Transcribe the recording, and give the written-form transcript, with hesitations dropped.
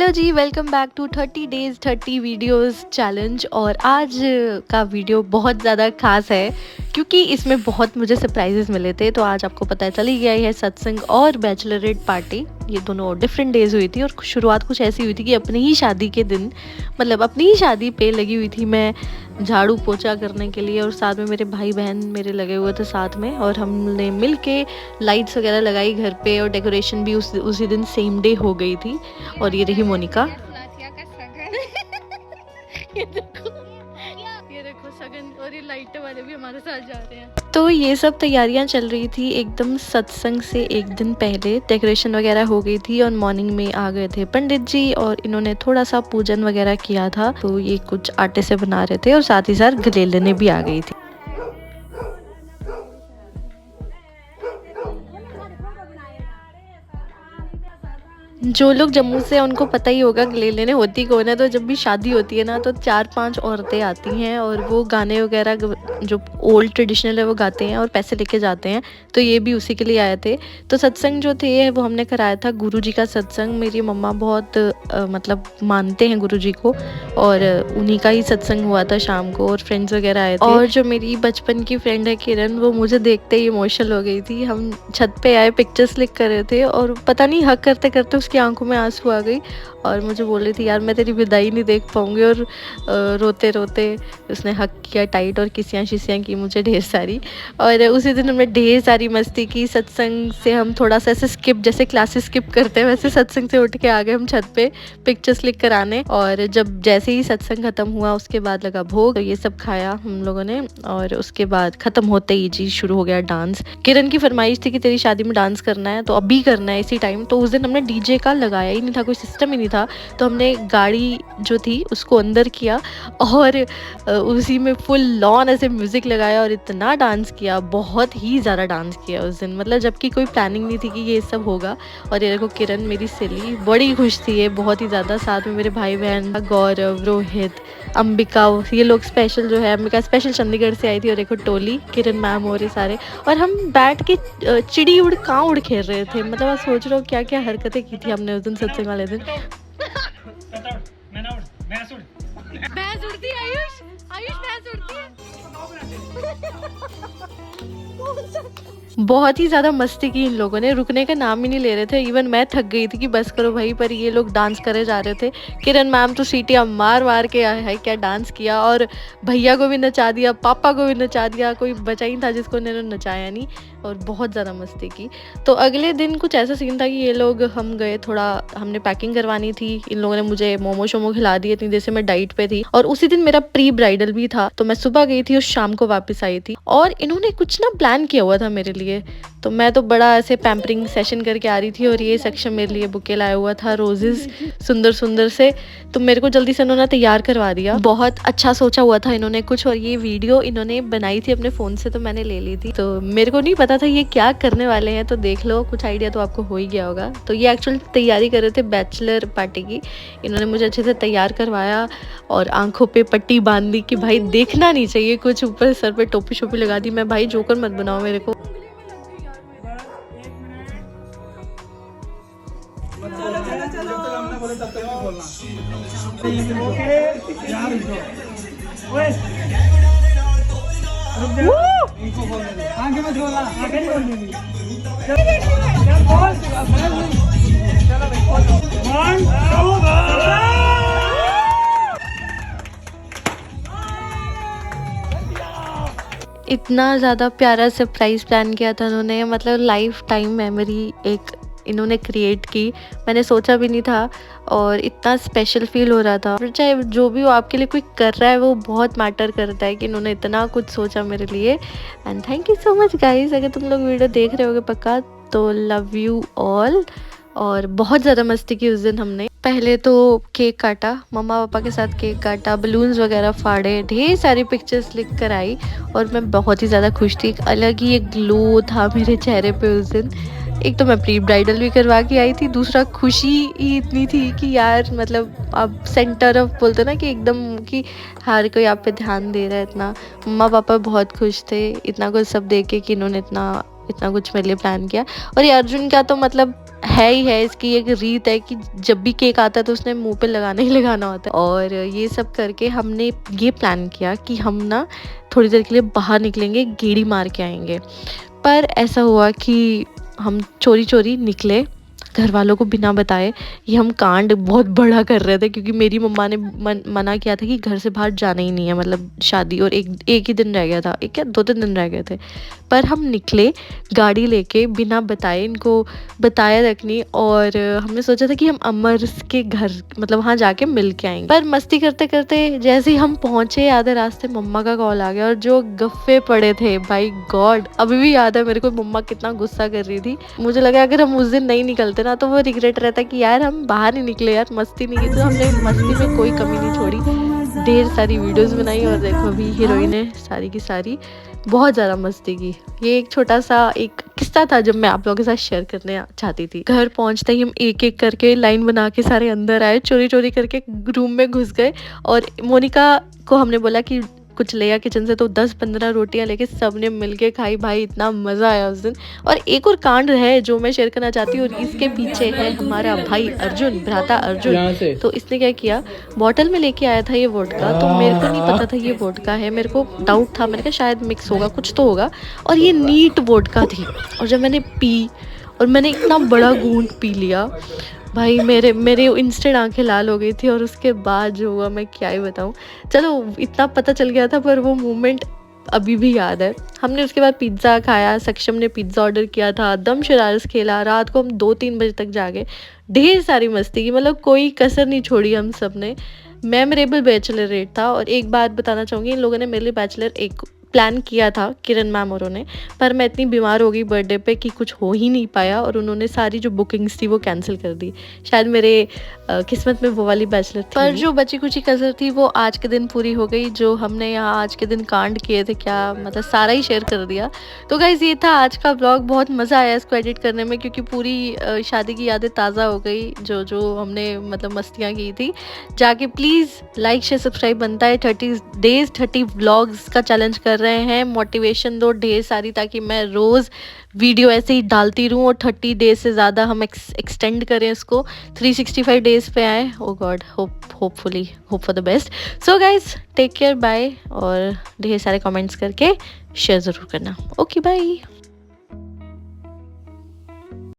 Hello ji, welcome back to 30 days 30 videos challenge. और आज का वीडियो बहुत ज़्यादा खास है क्योंकि इसमें बहुत मुझे सरप्राइजेस मिले थे। तो आज आपको पता चल ही गया, है सत्संग और बैचलरेट पार्टी, ये दोनों डिफरेंट डेज हुई थी। और शुरुआत कुछ ऐसी हुई थी कि अपनी ही शादी के दिन, मतलब अपनी ही शादी पे लगी हुई थी मैं झाड़ू पोछा करने के लिए, और साथ में मेरे भाई बहन मेरे लगे हुए थे साथ में, और हमने मिल के लाइट्स वगैरह लगाई घर पे, और डेकोरेशन भी उसी दिन सेम डे हो गई थी। और ये रही मोनिका। ये देखो सगन, और ये लाइट वाले भी हमारे साथ जा रहे हैं। तो ये सब तैयारियां चल रही थी एकदम सत्संग से एक दिन पहले। डेकोरेशन वगैरह हो गई थी और मॉर्निंग में आ गए थे पंडित जी, और इन्होंने थोड़ा सा पूजन वगैरह किया था। तो ये कुछ आटे से बना रहे थे, और साथ ही साथ गलेलने भी आ गई थी। जो लोग जम्मू से हैं उनको पता ही होगा गलेलने होती कौन है। तो जब भी शादी होती है ना, तो 4-5 औरतें आती हैं और वो गाने वगैरह जो ओल्ड ट्रेडिशनल है वो गाते हैं और पैसे लेके जाते हैं। तो ये भी उसी के लिए आए थे। तो सत्संग जो थे वो हमने कराया था गुरु जी का सत्संग। मेरी मम्मा बहुत मतलब मानते हैं गुरु जी को, और उन्हीं का ही सत्संग हुआ था शाम को, और फ्रेंड्स वगैरह आए थे। और जो मेरी बचपन की फ्रेंड है किरण, वो मुझे देखते ही इमोशनल हो गई थी। हम छत पे आए, पिक्चर्स क्लिक कर रहे थे, और पता नहीं हक करते करते उसकी आंखों में आंसू आ गई, और मुझे बोल रही थी यार मैं तेरी विदाई नहीं देख पाऊंगी। और रोते रोते उसने हक किया टाइट, और किसियाँ शिसियाँ की मुझे ढेर सारी। और उसी दिन हमने ढेर सारी मस्ती की। सत्संग से हम थोड़ा सा ऐसे स्किप, जैसे क्लासेस स्किप करते हैं वैसे सत्संग से उठ के आ गए हम छत पे पिक्चर्स क्लिक कराने। और जब जैसे ही सत्संग खत्म हुआ उसके बाद लगा भोग, तो ये सब खाया हम लोगों ने। और उसके बाद खत्म होते ही जी शुरू हो गया डांस। किरण की फरमाइश थी कि तेरी शादी में डांस करना है तो अभी करना है इसी टाइम। तो उस दिन हमने डीजे का लगाया ही नहीं था, कोई सिस्टम ही नहीं था। तो हमने गाड़ी जो थी उसको अंदर किया, और उसी में फुल लॉन ऐसे म्यूजिक लगाया, और इतना डांस किया, बहुत ही ज़्यादा डांस किया उस दिन। मतलब जबकि कोई प्लानिंग नहीं थी कि ये सब होगा। और ये देखो किरण मेरी सहेली बड़ी खुश थी ये, बहुत ही ज़्यादा। साथ में मेरे भाई बहन गौरव, रोहित, अंबिका, ये लोग स्पेशल जो है, अंबिका स्पेशल चंडीगढ़ से आई थी। और देखो टोली, किरण मैम और ये सारे। और हम बैठ के चिड़ी उड़ काँ उड़ खेल रहे थे। मतलब आप सोच रहे हो क्या क्या हरकतें की थी हमने उस दिन सत्संग वाले दिन। भैंस उड़ती है आयुष, आयुष भैंस उड़ती है। बहुत ही ज़्यादा मस्ती की इन लोगों ने, रुकने का नाम ही नहीं ले रहे थे। इवन मैं थक गई थी कि बस करो भाई, पर ये लोग डांस करे जा रहे थे। किरण मैम तो सीटियाँ मार मार के है क्या डांस किया, और भैया को भी नचा दिया, पापा को भी नचा दिया, कोई बचा ही था जिसको इन्होंने नचाया नहीं। और बहुत ज़्यादा मस्ती की। तो अगले दिन कुछ ऐसा सीन था कि ये लोग, हम गए थोड़ा, हमने पैकिंग करवानी थी। इन लोगों ने मुझे मोमो शोमो खिला दिए इतनी देर से मैं डाइट पे थी। और उसी दिन मेरा प्री ब्राइडल भी था, तो मैं सुबह गई थी और शाम को वापस आई थी। और इन्होंने कुछ ना प्लान किया हुआ था मेरे लिए। तो मैं तो बड़ा ऐसे पैम्परिंग सेशन करके आ रही थी, और ये सेक्शन मेरे लिए बुके लाया हुआ था रोजेस सुंदर सुंदर से। तो मेरे को जल्दी से इन्होंने तैयार करवा दिया, बहुत अच्छा सोचा हुआ था इन्होंने कुछ। और ये वीडियो इन्होंने बनाई थी अपने फ़ोन से, तो मैंने ले ली थी। तो मेरे को नहीं पता था ये क्या करने वाले हैं, तो देख लो, कुछ आइडिया तो आपको हो ही गया होगा। तो ये एक्चुअली तैयारी कर रहे थे बैचलर पार्टी की। इन्होंने मुझे अच्छे से तैयार करवाया, और आंखों पे पट्टी बांध दी कि भाई देखना नहीं चाहिए कुछ, ऊपर सर पे टोपी शोपी लगा दी। मैं भाई जोकर मत बनाओ मेरे को। इतना ज़्यादा प्यारा सरप्राइज़ प्लान किया था उन्होंने, मतलब लाइफ टाइम मेमोरी एक इन्होंने क्रिएट की। मैंने सोचा भी नहीं था, और इतना स्पेशल फील हो रहा था। चाहे जो भी हो, आपके लिए कोई कर रहा है वो बहुत मैटर करता है कि इन्होंने इतना कुछ सोचा मेरे लिए। And thank you so much guys. अगर तुम लोग वीडियो देख रहे होगे पक्का, तो लव यू ऑल। और बहुत ज़्यादा मस्ती की उस दिन हमने। पहले तो केक काटा, मम्मा पापा के साथ केक काटा, बलून्स वगैरह फाड़े, ढेर सारी पिक्चर्स क्लिक कराई, और मैं बहुत ही ज़्यादा खुश थी। एक अलग ही एक ग्लो था मेरे चेहरे पे उस दिन। एक तो मैं प्री ब्राइडल भी करवा के आई थी, दूसरा खुशी ही इतनी थी कि यार, मतलब आप सेंटर ऑफ बोलते ना कि एकदम कि हर कोई आप पे ध्यान दे रहा है इतना। मम्मा पापा बहुत खुश थे इतना कुछ सब देख के कि इन्होंने इतना इतना कुछ मेरे लिए प्लान किया। और ये अर्जुन का तो मतलब है ही है, इसकी एक रीत है कि जब भी केक आता है तो उसने मुंह पे लगाना ही लगाना होता है। और ये सब करके हमने ये प्लान किया कि हम ना थोड़ी देर के लिए बाहर निकलेंगे, गेड़ी मार के आएंगे। पर ऐसा हुआ कि हम चोरी चोरी निकले घर वालों को बिना बताए। ये हम कांड बहुत बड़ा कर रहे थे क्योंकि मेरी मम्मा ने मना किया था कि घर से बाहर जाना ही नहीं है, मतलब शादी और एक ही दिन रह गया था, एक या 2-3 दिन रह गए थे। पर हम निकले गाड़ी लेके बिना बताए, इनको बताया तक नहीं। और हमने सोचा था कि हम अमर के घर मतलब वहाँ जाके मिल के आएंगे। पर मस्ती करते करते जैसे ही हम पहुंचे आधे रास्ते मम्मा का कॉल आ गया और जो गफ्फे पड़े थे भाई गॉड, अभी भी याद है मेरे को मम्मा कितना गुस्सा कर रही थी। मुझे लगा अगर हम उस दिन नहीं निकलते ना तो वो रिग्रेट रहता कि यार हम बाहर नहीं निकले, यार मस्ती नहीं की। तो हमने मस्ती में कोई कमी नहीं छोड़ी, ढेर सारी वीडियोस बनाई और देखो अभी हीरोइन है सारी की सारी, बहुत ज़्यादा मस्ती की। ये एक छोटा सा एक किस्सा था जब मैं आप लोगों के साथ शेयर करने चाहती थी। घर पहुंचते ही हम एक एक करके लाइन बना के सारे अंदर आए, चोरी चोरी करके रूम में घुस गए। और मोनिका को हमने बोला कि कुछ ले आ किचन से, तो 10-15 रोटियां लेके सबने मिलके खाई। भाई इतना मज़ा आया उस दिन। और एक और कांड है जो मैं शेयर करना चाहती हूँ, और इसके पीछे है हमारा भाई अर्जुन, भ्राता अर्जुन। तो इसने क्या किया, बॉटल में लेके आया था ये वोडका। तो मेरे को नहीं पता था ये वोडका है, मेरे को डाउट था, मैंने कहा शायद मिक्स होगा, कुछ तो होगा। और ये नीट वोडका थी। और जब मैंने पी और मैंने इतना बड़ा घूंट पी लिया भाई, मेरे इंस्टेंट आंखें लाल हो गई थी। और उसके बाद जो हुआ मैं क्या ही बताऊँ। चलो इतना पता चल गया था पर वो मोमेंट अभी भी याद है। हमने उसके बाद पिज़्ज़ा खाया, सक्षम ने पिज़्ज़ा ऑर्डर किया था, दम शरारस खेला, रात को हम 2-3 बजे तक जागे, ढेर सारी मस्ती की, मतलब कोई कसर नहीं छोड़ी हम सब ने। मेमोरेबल बैचलर रेट था। और एक बात बताना चाहूँगी, इन लोगों ने मेरे लिए बैचलर एक प्लान किया था, किरण मैम और उन्होंने, पर मैं इतनी बीमार हो गई बर्थडे पे कि कुछ हो ही नहीं पाया। और उन्होंने सारी जो बुकिंग्स थी वो कैंसिल कर दी। शायद मेरे किस्मत में वो वाली बैचलर थी। पर जो बची कुची कसर थी वो आज के दिन पूरी हो गई। जो हमने यहाँ आज के दिन कांड किए थे, क्या मतलब सारा ही शेयर कर दिया। तो गाइज ये था आज का ब्लॉग। बहुत मज़ा आया इसको एडिट करने में क्योंकि पूरी शादी की यादें ताज़ा हो गई, जो जो हमने मतलब मस्तियाँ की थी। जाके प्लीज़ लाइक शेयर सब्सक्राइब बनता है। 30 डेज 30 व्लॉग्स का चैलेंज कर रहे हैं, मोटिवेशन दो ढेर सारी, ताकि मैं रोज़ वीडियो ऐसे ही डालती रहूँ। और 30 डेज से ज़्यादा हम एक्सटेंड करें इसको, 365 डेज पे आए। Oh God, hopefully hope for the best. So guys take care, bye. और ढेर सारे कमेंट्स करके शेयर ज़रूर करना। Okay bye.